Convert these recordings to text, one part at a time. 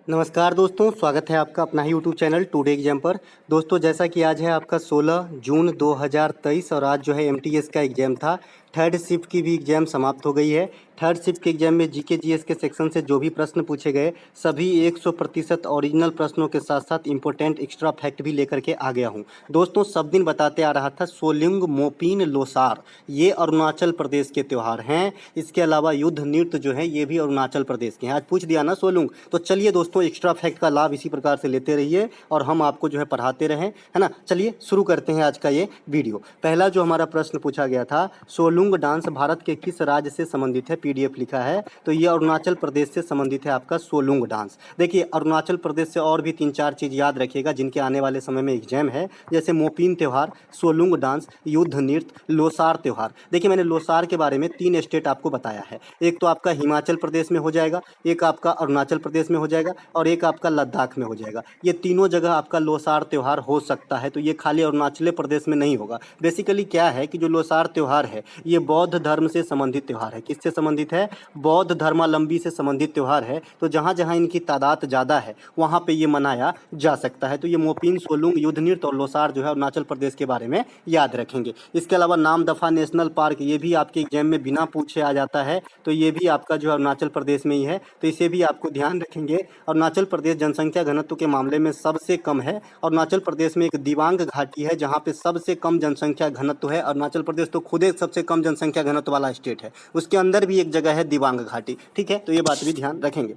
नमस्कार दोस्तों, स्वागत है आपका अपना ही यूट्यूब चैनल टुडे एग्जाम पर। दोस्तों, जैसा कि आज है आपका 16 जून 2023 और आज जो है एमटीएस का एग्ज़ाम था। थर्ड शिफ्ट की भी एग्ज़ाम समाप्त हो गई है। थर्ड शिफ्ट के एग्ज़ाम में जीके जीएस के सेक्शन से जो भी प्रश्न पूछे गए सभी 100% ओरिजिनल प्रश्नों के साथ साथ इम्पोर्टेंट एक्स्ट्रा फैक्ट भी लेकर के आ गया हूँ। दोस्तों, सब दिन बताते आ रहा था सोलिंग मोपिन लोसार ये अरुणाचल प्रदेश के त्यौहार हैं। इसके अलावा युद्ध नृत्य जो है ये भी अरुणाचल प्रदेश के हैं। आज पूछ दिया ना सोलुंग, तो चलिए दोस्तों एक्स्ट्रा फैक्ट का लाभ इसी प्रकार से लेते रहिए और हम आपको जो है पढ़ाते रहें, है ना। चलिए शुरू करते हैं आज का ये वीडियो। पहला जो हमारा प्रश्न पूछा गया था, सोलुंग डांस भारत के किस राज्य से संबंधित है। पीडीएफ लिखा है तो ये अरुणाचल प्रदेश से संबंधित है आपका सोलुंग डांस। देखिए, अरुणाचल प्रदेश से और भी 3-4 चीज़ याद रखिएगा जिनके आने वाले समय में एग्जाम है, जैसे मोपिन त्यौहार, सोलुंग डांस, युद्ध नृत्य, लोसार त्यौहार। देखिए, मैंने लोसार के बारे में 3 स्टेट आपको बताया है। एक तो आपका हिमाचल प्रदेश में हो जाएगा, एक आपका अरुणाचल प्रदेश में हो जाएगा और एक आपका लद्दाख में हो जाएगा। ये तीनों जगह आपका लोसार त्यौहार हो सकता है, तो ये खाली अरुणाचल प्रदेश में नहीं होगा। बेसिकली क्या है कि जो लोसार त्यौहार है ये बौद्ध धर्म से संबंधित त्यौहार है। किससे संबंधित है? बौद्ध धर्मावलंबी से संबंधित त्यौहार है। तो जहाँ जहाँ इनकी तादाद ज़्यादा है वहाँ पे ये मनाया जा सकता है। तो ये मोपिन, सोलुंग, युद्ध नृत्य और लोसार जो है अरुणाचल प्रदेश के बारे में याद रखेंगे। इसके अलावा नामदफा नेशनल पार्क ये भी आपके एग्जाम में बिना पूछे आ जाता है, तो ये भी आपका जो है अरुणाचल प्रदेश में ही है, तो इसे भी आपको ध्यान रखेंगे। अरुणाचल प्रदेश जनसंख्या घनत्व के मामले में सबसे कम है। अरुणाचल प्रदेश में एक दिबांग घाटी है जहाँ पे सबसे कम जनसंख्या घनत्व है। अरुणाचल प्रदेश तो खुद एक सबसे कम जनसंख्या घनत्व वाला स्टेट है, उसके अंदर भी एक जगह है दिबांग घाटी। ठीक है, तो ये बात भी ध्यान रखेंगे।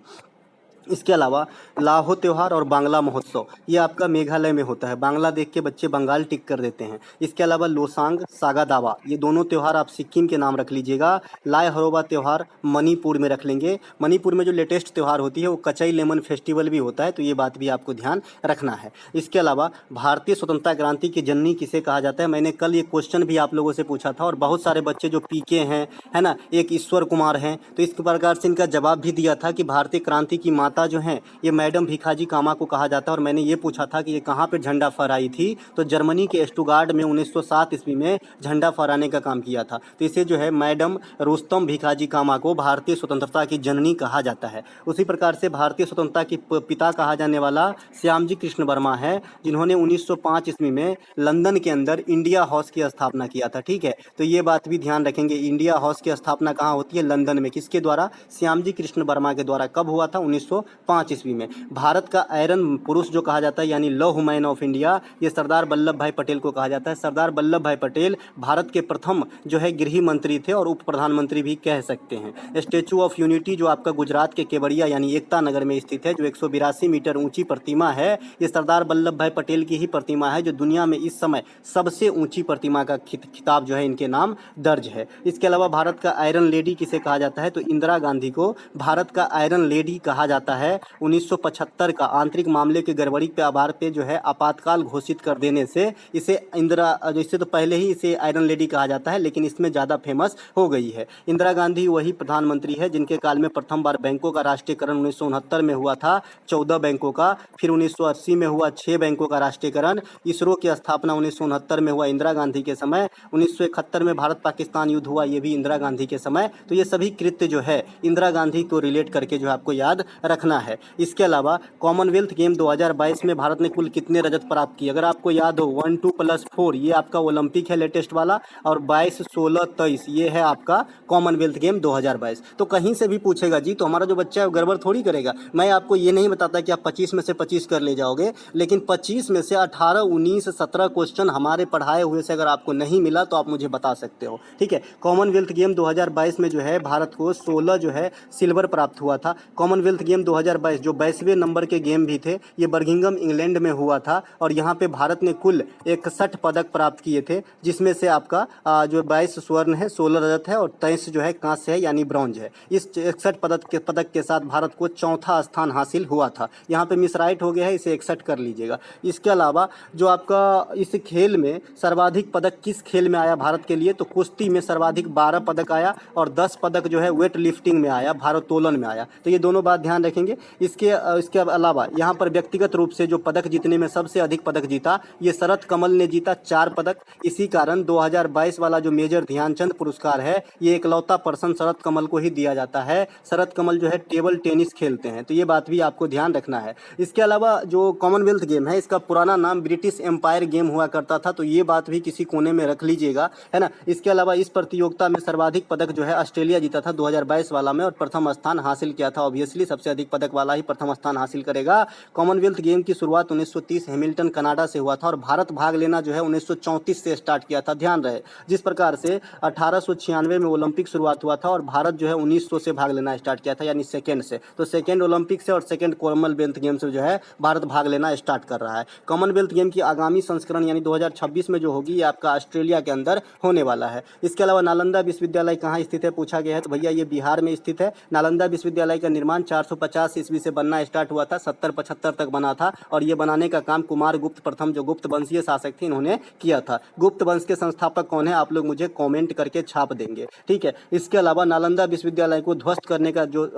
इसके अलावा लाहो त्यौहार और बांग्ला महोत्सव ये आपका मेघालय में होता है। बांग्ला देख के बच्चे बंगाल टिक कर देते हैं। इसके अलावा लोसांग, सागा दावा ये दोनों त्यौहार आप सिक्किम के नाम रख लीजिएगा। लाय हरोबा त्यौहार मणिपुर में रख लेंगे। मणिपुर में जो लेटेस्ट त्यौहार होती है वो कचई लेमन फेस्टिवल भी होता है, तो ये बात भी आपको ध्यान रखना है। इसके अलावा भारतीय स्वतंत्रता क्रांति की जननी किसे कहा जाता है? मैंने कल ये क्वेश्चन भी आप लोगों से पूछा था और बहुत सारे बच्चे जो पीके हैं, है ना, एक ईश्वर कुमार हैं, तो इस प्रकार से इनका जवाब भी दिया था कि भारतीय क्रांति की माता जो हैं ये मैडम भिखाजी कामा को कहा जाता है। और मैंने ये पूछा था कि ये कहाँ पे झंडा फहराई थी, तो जर्मनी के स्टुगार्ड में 1907 ईस्वी में झंडा फहराने का काम किया था। तो इसे जो है मैडम रुस्तम भिखाजी कामा को भारतीय स्वतंत्रता की जननी कहा जाता है। उसी प्रकार से भारतीय स्वतंत्रता की पिता कहा जाने वाला श्यामजी कृष्ण वर्मा है, जिन्होंने 1905 ईस्वी में लंदन के अंदर इंडिया हाउस की स्थापना किया था। ठीक है, तो ये बात भी ध्यान रखेंगे। इंडिया हाउस की स्थापना कहाँ होती है? लंदन में। किसके द्वारा? श्यामजी कृष्ण वर्मा के द्वारा। कब हुआ था? 1905 ईस्वी में। भारत का आयरन पुरुष जो कहा जाता है यानी लौह मैन ऑफ इंडिया, ये सरदार वल्लभ भाई पटेल को कहा जाता है। सरदार वल्लभ भाई पटेल भारत के प्रथम जो है गृह मंत्री थे और उप प्रधानमंत्री भी कह सकते हैं। स्टेचू ऑफ यूनिटी जो आपका गुजरात के केवड़िया यानी एकता नगर में स्थित है, जो 182 मीटर ऊंची प्रतिमा है, ये सरदार वल्लभ भाई पटेल की ही प्रतिमा है, जो दुनिया में इस समय सबसे ऊंची प्रतिमा का खिताब जो है इनके नाम दर्ज है। इसके अलावा भारत का आयरन लेडी किसे कहा जाता है? तो इंदिरा गांधी को भारत का आयरन लेडी कहा जाता है। 1975 का आंतरिक मामले के गड़बड़ी के आधार पे जो है आपातकाल घोषित कर देने से इसे इससे तो पहले ही इसे आयरन लेडी कहा जाता है, लेकिन इसमें ज़्यादा फेमस हो गई है। इंदिरा गांधी वही प्रधानमंत्री है जिनके काल में प्रथम बार बैंकों का राष्ट्रीयकरण 1969 में हुआ था, 14 बैंकों का। फिर 1980 में हुआ 6 बैंकों का राष्ट्रीयकरण। इसरो की स्थापना 1969 में हुआ इंदिरा गांधी के समय। 1971 में भारत पाकिस्तान युद्ध हुआ, ये भी इंदिरा गांधी के समय। तो ये सभी कृत्य जो है इंदिरा गांधी को रिलेट करके जो आपको याद रखना है। इसके अलावा कॉमनवेल्थ गेम 2022 में भारत ने कुल कितने रजत प्राप्त किए? अगर आपको याद हो 1 2 + 4 ये आपका ओलंपिक है लेटेस्ट वाला, और 22 16 23 ये है आपका कॉमनवेल्थ गेम 2022। तो कहीं से भी पूछेगा जी तो हमारा जो बच्चा है वो गड़बड़ थोड़ी करेगा। मैं आपको ये नहीं बताता कि आप 25 में से 25 कर ले जाओगे, लेकिन 25 में से 18 19 17 क्वेश्चन हमारे पढ़ाए हुए से अगर आपको नहीं मिला तो आप मुझे बता सकते हो। ठीक है, कॉमनवेल्थ गेम 2022 में जो है भारत को 16 जो है सिल्वर प्राप्त हुआ था। कॉमनवेल्थ गेम 2022 जो 22वें नंबर के गेम भी थे, ये बर्मिंघम इंग्लैंड में हुआ था और यहाँ पे भारत ने कुल 61 पदक प्राप्त किए थे, जिसमें से आपका जो 22 स्वर्ण है, 16 रजत है और 23 जो है कांस्य है यानी ब्रॉन्ज है। इस 61 पदक के साथ भारत को चौथा स्थान हासिल हुआ था। यहाँ पे मिस राइट हो गया है, इसे 61 कर लीजिएगा। इसके अलावा जो आपका इस खेल में सर्वाधिक पदक किस खेल में आया भारत के लिए? तो कुश्ती में सर्वाधिक 12 पदक आया और 10 पदक जो है वेट लिफ्टिंग में आया, भारोत्तोलन में आया। तो ये दोनों बात ध्यान रखेंगे। रखेंगे। इसके अलावा यहाँ पर व्यक्तिगत रूप से जो पदक जीतने में सबसे अधिक पदक जीता, ये शरत कमल ने जीता 4 पदक। इसी कारण 2022 वाला जो मेजर ध्यानचंद पुरस्कार है, ये इकलौता पर्सन शरत कमल को ही दिया जाता है। शरत कमल जो है टेबल टेनिस खेलते हैं, तो ये बात भी आपको ध्यान रखना है। इसके अलावा जो कॉमनवेल्थ गेम है, इसका पुराना नाम ब्रिटिश एम्पायर गेम हुआ करता था, तो ये बात भी किसी कोने में रख लीजिएगा, है ना। इसके अलावा इस प्रतियोगिता में सर्वाधिक पदक जो है ऑस्ट्रेलिया जीता था 2022 वाला में, और प्रथम स्थान हासिल किया था। ऑब्वियसली सबसे अधिक पदक वाला ही प्रथम स्थान हासिल करेगा। कॉमनवेल्थ गेम की शुरुआत 1930 हैमिल्टन कनाडा से हुआ था, और भारत भाग लेना जो है 1934 से स्टार्ट किया था। ध्यान रहे, जिस प्रकार से 1896 में ओलंपिक शुरुआत हुआ था और भारत जो है 1900 से भाग लेना स्टार्ट किया था, यानी सेकेंड से। तो सेकेंड ओलंपिक से और सेकेंड कॉमनवेल्थ गेम से जो है भारत भाग लेना स्टार्ट कर रहा है। कॉमनवेल्थ गेम की आगामी संस्करण यानी 2026 में जो होगी, ये आपका ऑस्ट्रेलिया के अंदर होने वाला है। इसके अलावा नालंदा विश्वविद्यालय कहाँ स्थित है पूछा गया है, तो भैया ये बिहार में स्थित है। नालंदा विश्वविद्यालय का निर्माण 450 ईस्वी से बनना स्टार्ट हुआ था, 70-75 तक बना था, और ये बनाने का काम कुमार गुप्त प्रथम जो गुप्त वंशीय शासक थे, इन्होंने किया था। गुप्त वंश के संस्थापक कौन है, आप लोग मुझे कमेंट करके छाप देंगे, ठीक है। इसके अलावा नालंदा विश्वविद्यालय को ध्वस्त करने का जो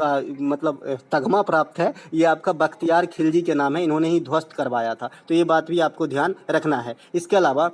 मतलब तगमा प्राप्त है, ये आपका बख्तियार खिलजी के नाम है, इन्होंने ही ध्वस्त करवाया था। तो ये बात भी आपको ध्यान रखना है। इसके अलावा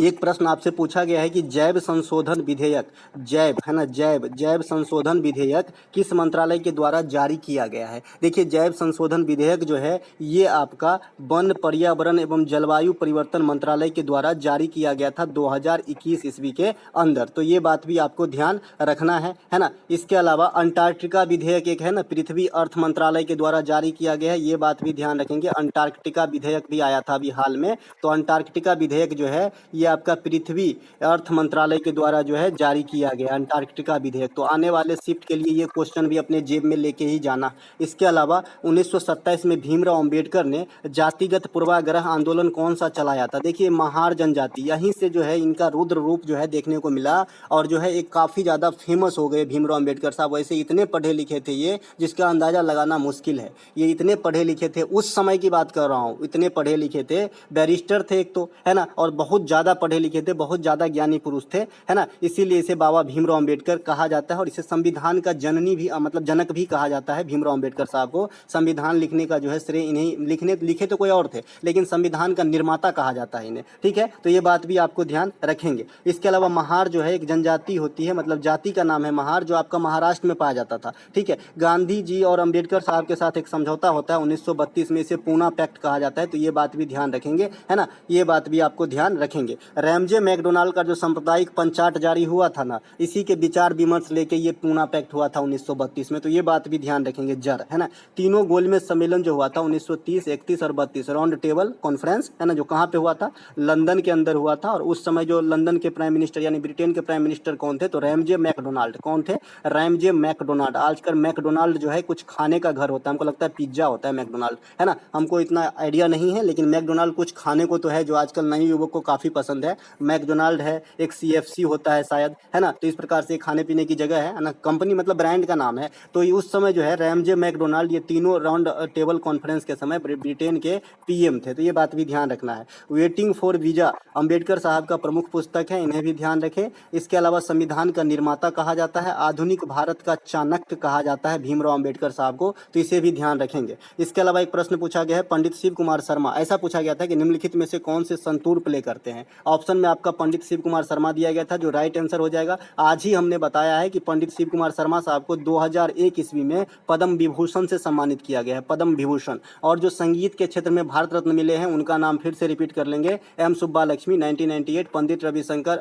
एक प्रश्न आपसे पूछा गया है कि जैव संशोधन विधेयक, जैव है ना, जैव संशोधन विधेयक किस मंत्रालय के द्वारा जारी किया गया है। देखिए, जैव संशोधन विधेयक जो है, ये आपका वन, पर्यावरण एवं जलवायु परिवर्तन मंत्रालय के द्वारा जारी किया गया था 2021 ईस्वी के अंदर। तो ये बात भी आपको ध्यान रखना है ना। इसके अलावा अंटार्कटिका विधेयक एक है ना, पृथ्वी अर्थ मंत्रालय के द्वारा जारी किया गया है, ये बात भी ध्यान रखेंगे। अंटार्कटिका विधेयक भी आया था अभी हाल में, तो अंटार्कटिका विधेयक जो है, ये आपका पृथ्वी अर्थ मंत्रालय के द्वारा जो है जारी किया गया अंटार्कटिका विधेयक। तो आने वाले शिफ्ट के लिए ये क्वेश्चन भी अपने जेब में लेके ही जाना। इसके अलावा 1927 में भीमराव अंबेडकर ने जातिगत पूर्वाग्रह आंदोलन कौन सा चलाया था। देखिए, महार जनजाति, यहीं से जो है इनका रुद्र रूप जो है देखने को मिला, और जो है एक काफ़ी ज़्यादा फेमस हो गए भीमराव अंबेडकर साहब। वैसे इतने पढ़े लिखे थे ये, जिसका अंदाज़ा लगाना मुश्किल है। ये इतने पढ़े लिखे थे, उस समय की बात कर रहा हूँ, इतने पढ़े लिखे थे, बैरिस्टर थे एक तो, है ना, और बहुत ज़्यादा पढ़े लिखे थे, बहुत ज़्यादा ज्ञानी पुरुष थे, है ना। इसीलिए इसे बाबा भीमराव अंबेडकर कहा जाता है, और इसे संविधान का जननी भी मतलब जनक भी कहा जाता है। भीमराव अंबेडकर साहब को संविधान लिखने का जो है श्रेय इन्हें, लिखे तो कोई और थे, लेकिन संविधान का निर्माता कहा जाता है इन्हें, ठीक है। तो ये बात भी आपको ध्यान रखेंगे। इसके अलावा महार जो है एक जनजाति होती है, मतलब जाति का नाम है महार, जो आपका महाराष्ट्र में पाया जाता था, ठीक है। गांधी जी और अंबेडकर साहब के साथ एक समझौता होता है 1932 में, इसे पूना पैक्ट कहा जाता है। तो ये बात भी ध्यान रखेंगे, है ना, ये बात भी आपको ध्यान रखेंगे। रैमजे मैकडोनाल्ड का जो सांप्रदायिक पंचाट जारी हुआ था ना, इसी के विचार विमर्श लेके ये पूना पैक्ट हुआ था 1932 में। तो ये बात भी ध्यान रखेंगे जर, है ना। तीनों गोलमेज सम्मेलन जो हुआ था 1930, 31 और 32, राउंड टेबल कॉन्फ्रेंस, है ना, जो कहाँ पे हुआ था, लंदन के अंदर हुआ था। और उस समय जो लंदन के प्राइम मिनिस्टर यानी ब्रिटेन के प्राइम मिनिस्टर कौन थे, तो रैमजे मैकडोनाल्ड। कौन थे, रैमजे मैकडोनाल्ड। आजकल मैकडोनाल्ड जो है कुछ खाने का घर होता है, हमको लगता है पिज्जा होता है मैकडोनाल्ड, है ना, हमको इतना आइडिया नहीं है, लेकिन मैकडोनाल्ड कुछ खाने को तो है, जो आजकल नए युवक को काफ़ी पसंद है। मैकडोनाल्ड है, एक CFC होता है शायद, है ना। तो इस प्रकार से खाने पीने की जगह है ना, कंपनी मतलब ब्रांड का नाम है। तो उस समय जो है रैमजे मैकडोनाल्ड, ये तीनों राउंड टेबल कॉन्फ्रेंस के समय ब्रिटेन के PM थे। तो ये बात भी ध्यान रखना है। वेटिंग फॉर वीजा अंबेडकर साहब का प्रमुख पुस्तक है, इन्हें भी ध्यान रखें। इसके अलावा संविधान का निर्माता कहा जाता है, आधुनिक भारत का चाणक्य कहा जाता है भीमराव अंबेडकर साहब को, तो इसे भी ध्यान रखेंगे। इसके अलावा एक प्रश्न पूछा गया है, पंडित शिव कुमार शर्मा, ऐसा पूछा गया था कि निम्नलिखित में से कौन से संतूर प्ले करते हैं। ऑप्शन में आपका पंडित शिव कुमार शर्मा दिया गया था, जो राइट आंसर हो जाएगा। आज ही हमने बताया है कि पंडित शिव कुमार शर्मा साहब को 2001 ईस्वी में पद्म विभूषण से सम्मानित किया गया है, पद्म विभूषण। और जो संगीत के क्षेत्र में भारत रत्न मिले हैं, उनका नाम फिर से रिपीट कर लेंगे, M सुब्बालक्ष्मी 1998, पंडित रविशंकर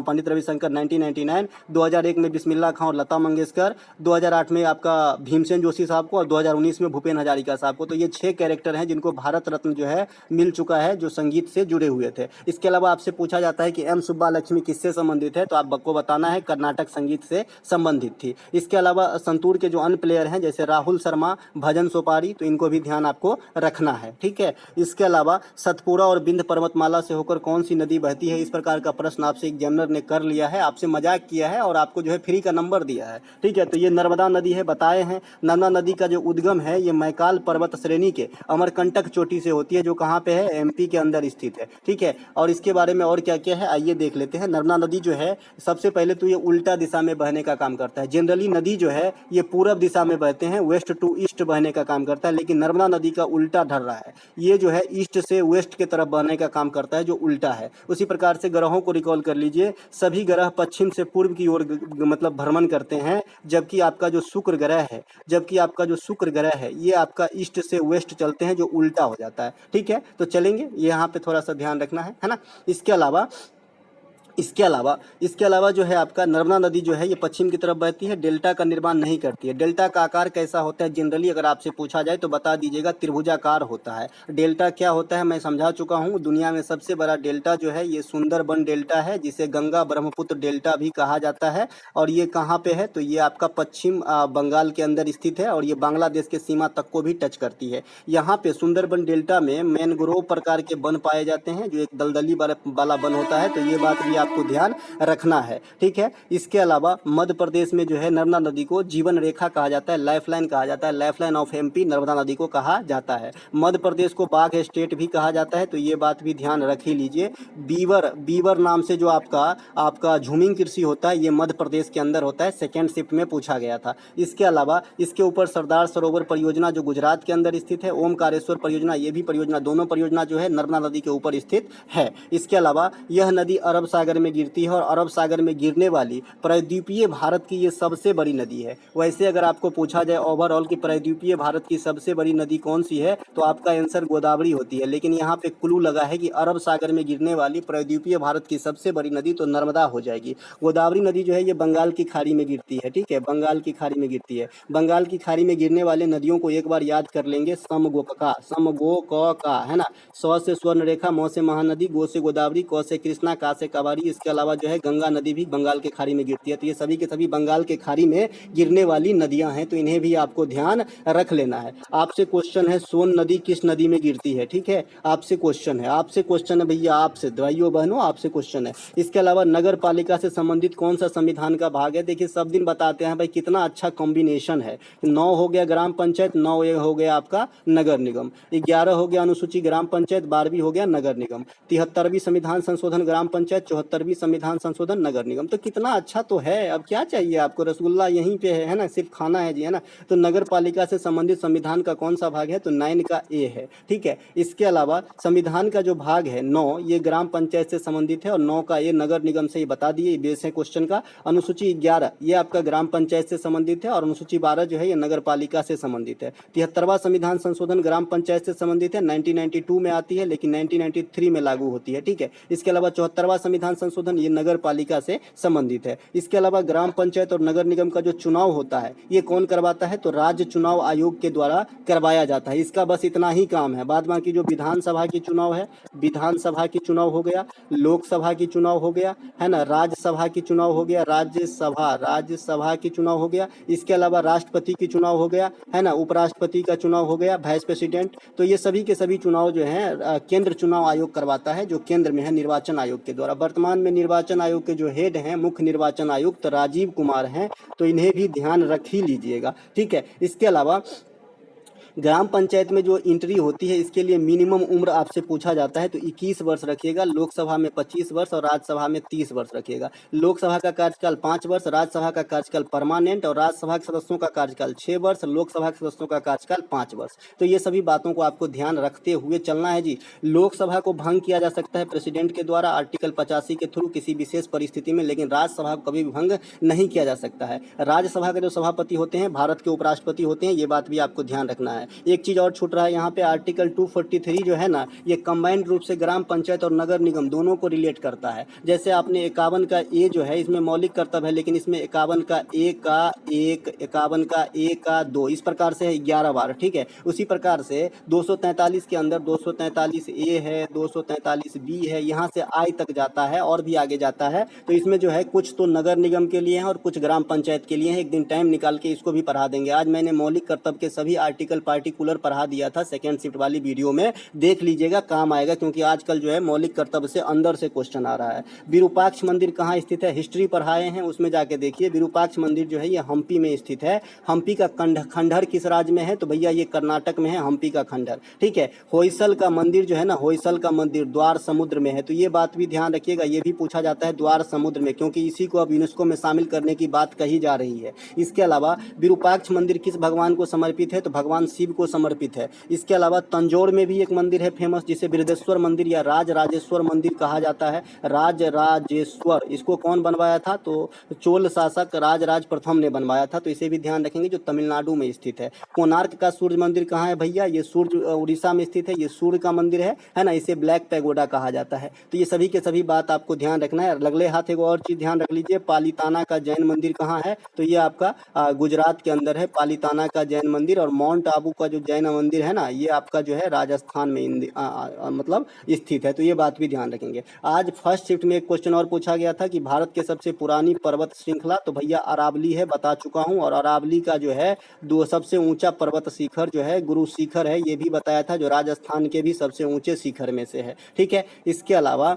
पंडित रविशंकर 1999, 2001 में बिस्मिल्लाह खां और लता मंगेशकर, 2008 में आपका भीमसेन जोशी साहब को, और 2019 में भूपेन हजारिका साहब को। तो ये 6 कैरेक्टर हैं जिनको भारत रत्न जो है मिल चुका है, जो संगीत से जुड़े हुए थे। इसके अलावा आपसे पूछा जाता है कि M सुब्बालक्ष्मी किससे संबंधित है, तो आपको बताना है कर्नाटक संगीत से संबंधित थी। इसके अलावा संतूर के जो अन्य प्लेयर हैं, जैसे राहुल शर्मा, भजन सोपारी, तो इनको भी ध्यान आपको रखना है, ठीक है। इसके अलावा सतपुड़ा और बिंद पर्वतमाला से होकर कौन सी नदी बहती है, इस प्रकार का प्रश्न आपसे एग्जामिनर ने कर लिया है, आपसे मजाक किया है और आपको जो है फ्री का नंबर दिया है, ठीक है। तो ये नर्मदा नदी है, बताए हैं। नर्मदा नदी का जो उद्गम है, ये मैकाल पर्वत श्रेणी के अमरकंटक चोटी से होती है, जो कहाँ पे है, MP के अंदर स्थित है, ठीक है। और इसके इसके बारे में और क्या क्या है आइए देख लेते हैं। नर्मदा नदी जो है सबसे पहले तो ये उल्टा दिशा में बहने का काम करता है। जनरली नदी जो है ये पूरब दिशा में बहते हैं, वेस्ट टू ईस्ट बहने का काम करता है, लेकिन नर्मदा नदी का उल्टा ढल रहा है। ये जो है ईस्ट से वेस्ट की तरफ बहने का काम करता है, जो उल्टा है। उसी प्रकार से ग्रहों को रिकॉल कर लीजिए, सभी ग्रह पश्चिम से पूर्व की ओर मतलब भ्रमण करते हैं, जबकि आपका जो शुक्र ग्रह है, ये आपका ईस्ट से वेस्ट चलते हैं, जो उल्टा हो जाता है। ठीक है, तो चलेंगे, यहाँ पे थोड़ा सा ध्यान रखना है ना। इसके अलावा जो है आपका नर्मदा नदी जो है ये पश्चिम की तरफ बहती है, डेल्टा का निर्माण नहीं करती है। डेल्टा का आकार कैसा होता है जनरली अगर आपसे पूछा जाए तो बता दीजिएगा, त्रिभुजाकार होता है। डेल्टा क्या होता है मैं समझा चुका हूँ। दुनिया में सबसे बड़ा डेल्टा जो है ये सुंदरबन डेल्टा है, जिसे गंगा ब्रह्मपुत्र डेल्टा भी कहा जाता है। और ये कहाँ पे है, तो ये आपका पश्चिम बंगाल के अंदर स्थित है, और ये बांग्लादेश के सीमा तक को भी टच करती है। यहाँ पे सुंदरबन डेल्टा में मैनग्रोव प्रकार के वन पाए जाते हैं, जो एक दलदली वाला वन होता है। तो ये बात भी आपको ध्यान रखना है। ठीक है, इसके अलावा मध्य प्रदेश में जो है नर्मदा नदी को जीवन रेखा कहा जाता है, लाइफलाइन कहा जाता है। लाइफलाइन ऑफ एमपी नर्मदा नदी को कहा जाता है। मध्य प्रदेश को बाघ स्टेट भी कहा जाता है, तो ये बात भी ध्यान रख ही लीजिए। बीवर नाम से जो आपका झूमिंग कृषि होता है, ये मध्य प्रदेश के अंदर होता है, सेकेंड शिफ्ट में पूछा गया था। इसके अलावा इसके ऊपर सरदार सरोवर परियोजना जो गुजरात के अंदर स्थित है, ओमकारेश्वर परियोजना, ये भी परियोजना, दोनों परियोजना जो है नर्मदा नदी के ऊपर स्थित है। इसके अलावा यह नदी अरब सागर में गिरती है, और अरब सागर में गिरने वाली प्रायद्वीपीय भारत की ये सबसे बड़ी नदी है। वैसे अगर आपको पूछा जाए ओवरऑल की प्रायद्वीपीय भारत की सबसे बड़ी नदी कौन सी है, तो आपका आंसर गोदावरी होती है, लेकिन यहाँ पे क्लू लगा है कि अरब सागर में गिरने वाली प्रायद्वीपीय भारत की सबसे बड़ी नदी तो नर्मदा हो जाएगी। गोदावरी नदी जो है ये बंगाल की खाड़ी में गिरती है। ठीक है, बंगाल की खाड़ी में गिरती है। बंगाल की खाड़ी में गिरने वाले नदियों को एक बार याद कर लेंगे, समगो का है ना। स से स्वर्ण रेखा, म से महानदी, गो से गोदावरी, क से कृष्णा, का से कावेरी। इसके अलावा जो है गंगा नदी भी बंगाल के खाड़ी में गिरती है। तो ये सभी के सभी बंगाल के खाड़ी में गिरने वाली नदियां हैं, तो इन्हें भी आपको ध्यान रख लेना है। आपसे क्वेश्चन है सोन नदी किस नदी में गिरती है। ठीक है, आपसे क्वेश्चन है भैया, आपसे भाइयों बहनों आपसे क्वेश्चन है। इसके अलावा नगर पालिका से संबंधित कौन सा संविधान का भाग है। देखिए सब दिन बताते हैं भाई कितना अच्छा कॉम्बिनेशन है। 9 हो गया ग्राम पंचायत, 9 हो गया आपका नगर निगम, 11 हो गया अनुसूची ग्राम पंचायत, 12वीं हो गया नगर निगम, 73वीं संविधान संशोधन ग्राम पंचायत, 74वीं संविधान संशोधन नगर निगम। तो कितना अच्छा तो है, अब क्या चाहिए आपको, रसगुल्ला यहीं पे है ना, सिर्फ खाना है जी, है ना। तो नगर पालिका से संबंधित संविधान का कौन सा भाग है, तो 9 का ए है। ठीक है, इसके अलावा संविधान का जो भाग है 9, ये ग्राम पंचायत से संबंधित है, और 9 का ए नगर निगम से, ये बता दिए बेस है क्वेश्चन का। अनुसूची 11 ये आपका ग्राम पंचायत से संबंधित है, और अनुसूची 12 जो है ये नगर पालिका से संबंधित है। 73वां संविधान संशोधन ग्राम पंचायत से संबंधित है, 1992 में आती है, लेकिन 1993 में लागू होती है। ठीक है, इसके अलावा 74वां संविधान संशोधन ये नगर पालिका से संबंधित है। इसके अलावा ग्राम पंचायत और नगर निगम का जो चुनाव होता है ये कौन करवाता है, तो राज्य चुनाव आयोग के द्वारा करवाया जाता है। इसका बस इतना ही काम है। बाद बाकी जो विधानसभा की चुनाव है, विधानसभा की चुनाव हो गया, लोकसभा की चुनाव हो गया, है ना, राज्यसभा की चुनाव हो गया, राज्यसभा की चुनाव हो गया। इसके अलावा राष्ट्रपति की चुनाव हो गया, है ना, उपराष्ट्रपति का चुनाव हो गया, वाइस प्रेसिडेंट। तो ये सभी के सभी चुनाव जो है केंद्र चुनाव आयोग करवाता है, जो केंद्र में है निर्वाचन आयोग के द्वारा। वर्तमान में निर्वाचन आयोग के जो हेड हैं, मुख्य निर्वाचन आयुक्त राजीव कुमार हैं, तो इन्हें भी ध्यान रख ही लीजिएगा। ठीक है, इसके अलावा ग्राम पंचायत में जो एंट्री होती है इसके लिए मिनिमम उम्र आपसे पूछा जाता है, तो 21 वर्ष रखिएगा। लोकसभा में 25 वर्ष और राज्यसभा में 30 वर्ष रखिएगा। लोकसभा का कार्यकाल 5 वर्ष, राज्यसभा का कार्यकाल परमानेंट, और राज्यसभा के सदस्यों का कार्यकाल 6 वर्ष, लोकसभा के सदस्यों का कार्यकाल 5 वर्ष। तो ये सभी बातों को आपको ध्यान रखते हुए चलना है जी। लोकसभा को भंग किया जा सकता है प्रेसिडेंट के द्वारा आर्टिकल 85 के थ्रू किसी विशेष परिस्थिति में, लेकिन राज्यसभा को कभी भी भंग नहीं किया जा सकता है। राज्यसभा के जो सभापति होते हैं भारत के उपराष्ट्रपति होते हैं, ये बात भी आपको ध्यान रखना है। एक चीज और छूट रहा है यहाँ पे, आर्टिकल 243 जो है ना, ये कंबाइंड रूप से ग्राम पंचायत और नगर निगम दोनों को रिलेट करता है। जैसे आपने 51 का ए जो है इसमें मौलिक कर्तव्य है, लेकिन इसमें 51 का ए का 1, 51 का ए का 2, इस प्रकार से है 11 बार। ठीक है, उसी प्रकार से 243 के अंदर 243 ए है, 243 बी है, यहाँ से आई तक जाता है और भी आगे जाता है। तो इसमें जो है कुछ तो नगर निगम के लिए है और कुछ ग्राम पंचायत के लिए है। एक दिन टाइम निकाल के इसको भी पढ़ा देंगे। आज मैंने मौलिक कर्तव्य के सभी आर्टिकल पार्टिकुलर पढ़ा दिया था सेकेंड शिफ्ट वाली वीडियो में, देख लीजिएगा, काम आएगा, क्योंकि आजकल जो है मौलिक कर्तव्य से अंदर से क्वेश्चन आ रहा है। विरूपाक्ष मंदिर कहाँ स्थित है, हिस्ट्री पढ़ाए हैं, उसमें जाके देखिए। विरूपाक्ष मंदिर जो है ये हम्पी में स्थित है। हम्पी का खंडहर किस राज्य में है, तो भैया ये कर्नाटक में है, हम्पी का खंडहर, ठीक है। होयसल का मंदिर जो है ना, होयसल का मंदिर द्वार समुद्र में है, तो ये बात भी ध्यान रखिएगा, ये भी पूछा जाता है द्वार समुद्र में, क्योंकि इसी को अब यूनेस्को में शामिल करने की बात कही जा रही है। इसके अलावा विरूपाक्ष मंदिर किस भगवान को समर्पित है, तो भगवान शिव को समर्पित है। इसके अलावा तंजौर में भी एक मंदिर है फेमस, जिसे बृहदेश्वर मंदिर या राजराजेश्वर मंदिर कहा जाता है। राजराजेश्वर, इसको कौन बनवाया था, तो चोल शासक राजराज प्रथम ने बनवाया था, तो इसे भी ध्यान रखेंगे, जो तमिलनाडु में स्थित है। कोणार्क का सूर्य मंदिर कहाँ है भैया, ये सूर्य उड़ीसा में स्थित है, ये सूर्य का मंदिर है ना, इसे ब्लैक पैगोडा कहा जाता है। तो ये सभी के सभी बात आपको ध्यान रखना है। अगले हाथ एक और चीज ध्यान रख लीजिए, पालीताना का जैन मंदिर कहाँ है, तो ये आपका गुजरात के अंदर है, पालीताना का जैन मंदिर। और माउंट आबू का जो जैन मंदिर है ना, ये आपका जो है राजस्थान में मतलब स्थित है, तो ये बात भी ध्यान रखेंगे। आज फर्स्ट शिफ्ट में एक क्वेश्चन और पूछा गया था कि भारत के सबसे पुरानी पर्वत श्रृंखला, तो भैया अरावली है, बता चुका हूँ। और अरावली का जो है सबसे ऊंचा पर्वत शिखर जो है गुरु शिखर है, ये भी बताया था, जो राजस्थान के भी सबसे ऊंचे शिखर में से है, ठीक है। इसके अलावा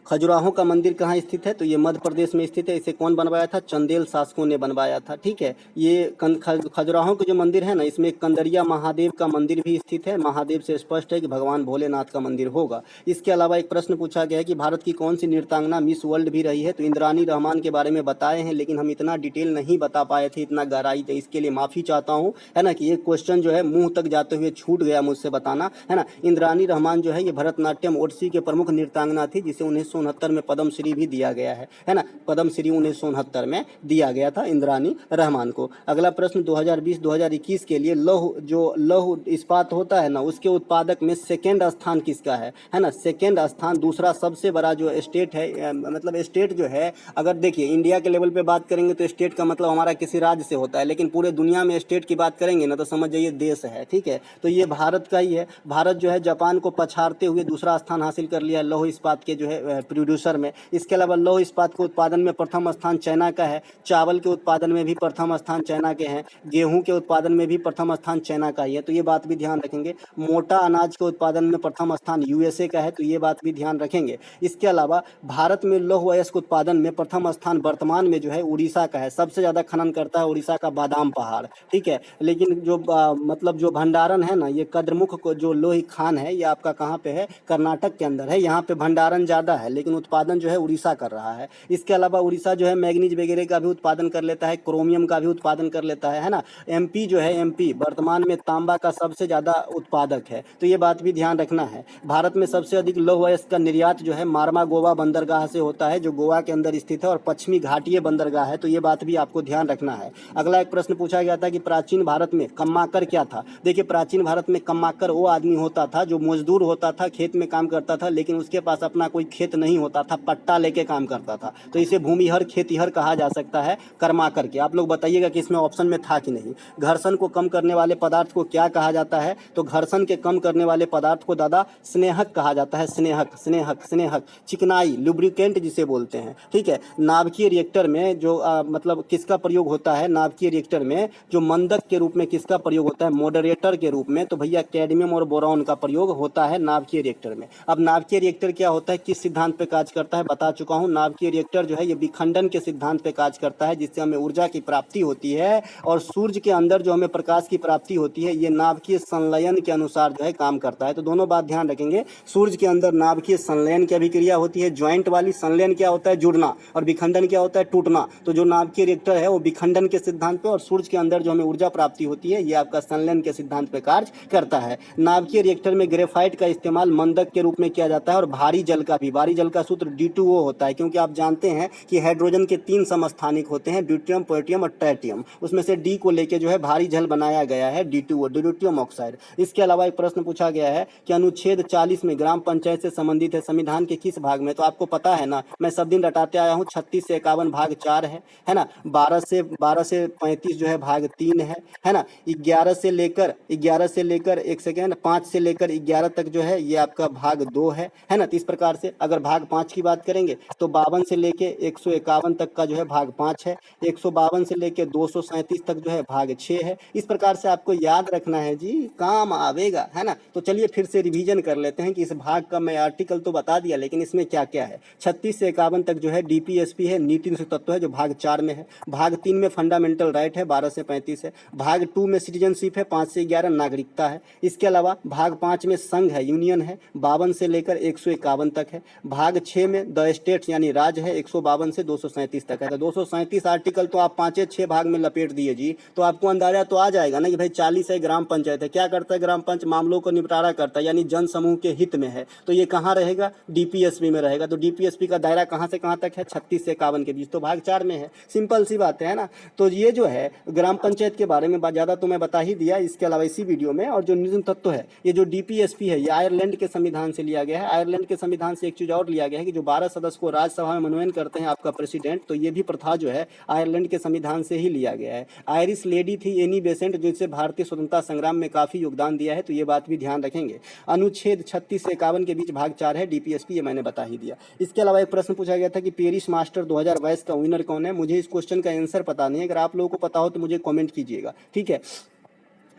खजुराहो का मंदिर कहाँ स्थित है, तो ये मध्य प्रदेश में स्थित है। इसे कौन बनवाया था, चंदेल शासकों ने बनवाया था, ठीक है। ये खजुराहो के जो मंदिर है ना, इसमें कंदरिया महादेव का मंदिर भी स्थित है। महादेव से स्पष्ट है कि भगवान भोलेनाथ का मंदिर होगा। इसके अलावा एक प्रश्न पूछा गया है कि भारत की कौन सी नृत्यांगना मिस वर्ल्ड भी रही है, तो इंद्रानी रहमान के बारे में बताए हैं, लेकिन हम इतना डिटेल नहीं बता पाए थे, इतना गहराई थे, इसके लिए माफ़ी चाहता हूँ, है ना, कि ये क्वेश्चन जो है मुँह तक जाते हुए छूट गया मुझसे बताना, है ना। इंद्रानी रहमान जो है ये भरतनाट्यम ओडिसी के प्रमुख नृत्यांगना थी, जिसे 1969 में पद्मश्री भी दिया गया है ना, पद्मश्री 1969 में दिया गया था इंद्रानी रहमान को। अगला प्रश्न 2020-2021 के लिए लौह इस्पात होता है ना, उसके उत्पादक में सेकेंड स्थान किसका है ना, सेकेंड स्थान दूसरा सबसे बड़ा जो स्टेट है, मतलब स्टेट जो है, अगर देखिए इंडिया के लेवल पे बात करेंगे तो स्टेट का मतलब हमारा किसी राज्य से होता है, लेकिन पूरे दुनिया में स्टेट की बात करेंगे ना तो समझ जाइए देश है, ठीक है। तो ये भारत का ही है। भारत जो है जापान को पछाड़ते हुए दूसरा स्थान हासिल कर लिया लौह इस्पात के जो है प्रोड्यूसर में। इसके अलावा लौह इस्पात के उत्पादन में प्रथम स्थान चाइना का है। चावल के उत्पादन में भी प्रथम स्थान चाइना के हैं। गेहूं के उत्पादन में भी प्रथम स्थान चाइना का ही है, तो ये बात भी ध्यान रखेंगे। मोटा अनाज के उत्पादन में प्रथम स्थान यूएसए का है, तो ये बात भी ध्यान रखेंगे। इसके अलावा भारत में लौह अयस्क उत्पादन में प्रथम स्थान वर्तमान में जो है उड़ीसा का है। सबसे ज़्यादा खनन करता है उड़ीसा का बादाम पहाड़, ठीक है। लेकिन जो मतलब जो भंडारण है ना, ये कद्रमुख को जो लोही खान है, ये आपका कहाँ पे है, कर्नाटक के अंदर है। यहाँ पे भंडारण ज़्यादा है, लेकिन उत्पादन जो है उड़ीसा कर रहा है। इसके अलावा उड़ीसा जो है मैग्नीज वगैरह का भी उत्पादन कर लेता है, क्रोमियम का भी उत्पादन कर लेता है ना। एमपी जो है, एमपी वर्तमान में तांबा का सबसे ज़्यादा उत्पादक है, तो ये बात भी ध्यान रखना है। भारत में सबसे अधिक लौह अयस्क का निर्यात जो है मारमा गोवा बंदरगाह से होता है, जो गोवा के अंदर स्थित है, और पश्चिमी घाटीय बंदरगाह है, तो ये बात भी आपको ध्यान रखना है। अगला एक प्रश्न पूछा गया था कि प्राचीन भारत में कम्माकर क्या था। देखिए प्राचीन भारत में कम्माकर वो आदमी होता था जो मजदूर होता था, खेत में काम करता था, लेकिन उसके पास अपना कोई खेत नहीं होता था, पट्टा लेके काम करता था, तो इसे भूमिहर खेतीहर कहा जा सकता है कर्माकर के। आप लोग बताइएगा कि इसमें ऑप्शन में था कि नहीं। घर्षण को कम करने वाले पदार्थ को क्या कहा जाता है, तो घर्षण के कम करने वाले पदार्थ को दादा स्नेहक कहा जाता है, स्नेहक स्नेहक स्नेहक। चिकनाई लुब्रिकेंट जिसे बोलते हैं, ठीक है। नाभिकीय रिएक्टर में जो मतलब किसका प्रयोग होता है, नाभिकीय रिएक्टर में जो मंदक के रूप में किसका प्रयोग होता है, मॉडरेटर के रूप में, तो भैया कैडमियम और बोरॉन का प्रयोग होता है नाभिकीय रिएक्टर में। अब नाभिकीय रिएक्टर क्या होता है, किस सिद्धांत पे कार्य करता है, बता चुका हूं। नाभिकीय रिएक्टर जो है ये विखंडन के सिद्धांत पे कार्य करता है, जिससे हमें ऊर्जा की प्राप्ति होती है, और सूर्य के अंदर जो हमें प्रकाश की प्राप्ति होती है, ये नाभिकीय संलयन के अनुसार जो है काम करता है। तो दोनों बात ध्यान रखेंगे। सूर्य के अंदर नाभिकीय संलयन की अभिक्रिया होती है, ज्वाइंट वाली। संलयन क्या होता है, जुड़ना, और विखंडन क्या होता है, टूटना। तो जो नाभिकीय रिएक्टर है वो विखंडन के सिद्धांत पे, और सूर्य के अंदर जो हमें ऊर्जा प्राप्ति होती है, ये आपका संलयन के सिद्धांत पे कार्य करता है। नाभिकीय रिएक्टर में ग्रेफाइट का इस्तेमाल मंदक के रूप में किया जाता है, और भारी जल का भी। भारी जल का सूत्र D2O होता है, क्योंकि आप जानते हैं कि हाइड्रोजन के 3 समस्थानिक होते हैं, ड्यूटियम, पोटेशियम और ट्राइटियम। उसमें से D को लेके जो है भारी जल बनाया गया है, D2O, ड्यूटियम ऑक्साइड। इसके अलावा एक प्रश्न पूछा गया है कि अनुच्छेद 40 में ग्राम पंचायत से संबंधित है, संविधान के किस भाग में, तो आपको पता है ना, मैं सब दिन रटाते आया हूँ, 36 से 51 भाग 4 है ना। 12 से 35 जो है भाग 3 है ना। 11 से लेकर 1 सेकेंड 5 से लेकर 11 तक जो है ये आपका भाग 2 है ना। तो इस प्रकार से अगर भाग 5 की बात करेंगे तो 52 से लेके 151 तक का जो है भाग 5 है, 152 से लेके 237 तक जो है भाग 6 है। इस प्रकार से आपको याद रखना है जी, काम आवेगा, है ना। तो चलिए फिर से रिवीजन कर लेते हैं कि इस भाग का मैं आर्टिकल तो बता दिया, लेकिन इसमें क्या क्या है। 36 से 51 तक जो है डीपीएसपी है, नीति निषेध तत्व है, जो भाग 4 में है। भाग 3 में फंडामेंटल राइट है, 12 से 35 है। भाग 2 में सिटीजनशिप है, 5 से 11 नागरिकता है। इसके अलावा भाग 5 में संघ है, यूनियन है, 52 से लेकर 151 तक है। भाग 6 में द स्टेट्स यानी राज्य है, 152 से 237 तक है। तो 237 आर्टिकल तो आप 5-6 भाग में लपेट दिए जी, तो आपको अंदाजा तो आ जाएगा ना कि भाई 40 है ग्राम पंचायत है। क्या करता है ग्राम पंच? मामलों को निपटारा करता है, यानी जन समूह के हित में है। तो ये कहाँ रहेगा? डीपीएसपी में रहेगा। तो डीपीएसपी का दायरा कहाँ से कहाँ तक है? 36 से 51 के बीच, तो भाग 4 में है। सिंपल सी बात है ना। तो ये जो है ग्राम पंचायत के बारे में ज़्यादा तो मैं बता ही दिया इसके अलावा इसी वीडियो में। और जो नियम तत्व है, ये जो डीपीएसपी है, ये आयरलैंड के संविधान से लिया गया है। आयरलैंड के संविधान से एक चीज़ और लिया गया है कि जो 12 सदस्य को राज्यसभा में मनोनयन करते हैं आपका प्रेसिडेंट, तो ये भी प्रथा जो है आयरलैंड के संविधान से ही लिया गया है। आयरिश लेडी थी एनी बेसेंट, जो इससे भारतीय स्वतंत्रता संग्राम में काफ़ी योगदान दिया है, तो ये बात भी ध्यान रखेंगे। अनुच्छेद 36 से 51 के बीच भाग 4 है डीपीएसपी, ये मैंने बता ही दिया। इसके अलावा एक प्रश्न पूछा गया था कि पेरिस मास्टर 2022 का विनर कौन है। मुझे इस क्वेश्चन का आंसर पता नहीं है, अगर आप लोगों को पता हो तो मुझे कमेंट कीजिएगा, ठीक है।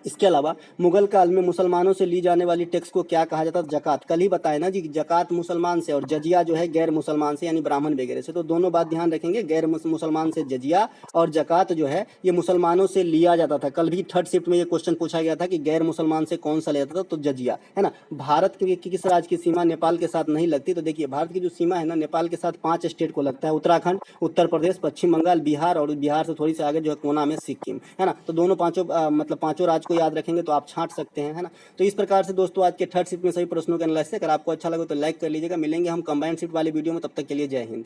इसके अलावा मुगल काल में मुसलमानों से ली जाने वाली टैक्स को क्या कहा जाता था? जकात। कल ही बताया ना जी, जकात मुसलमान से और जजिया जो है गैर मुसलमान से, यानी ब्राह्मण वगैरह से। तो दोनों बात ध्यान रखेंगे, गैर मुसलमान से जजिया और जकात जो है ये मुसलमानों से लिया जाता था। कल भी थर्ड शिफ्ट में ये क्वेश्चन पूछा गया था कि गैर मुसलमान से कौन सा लेता था, तो जजिया, है ना। भारत के किस राज्य की सीमा नेपाल के साथ नहीं लगती? तो देखिए भारत की जो सीमा है ना नेपाल के साथ 5 स्टेट को लगता है, उत्तराखंड, उत्तर प्रदेश, पश्चिम बंगाल, बिहार, और बिहार से थोड़ी सी आगे जो है कोना में सिक्किम, है ना। तो दोनों पांचों राज्य को याद रखेंगे तो आप छांट सकते हैं, है ना। तो इस प्रकार से दोस्तों आज के थर्ड शिफ्ट में सभी प्रश्नों के एनालिसिस, अगर आपको अच्छा लगे तो लाइक कर लीजिएगा। मिलेंगे हम कंबाइंड शिफ्ट वाली वीडियो में, तब तक के लिए जय हिंद।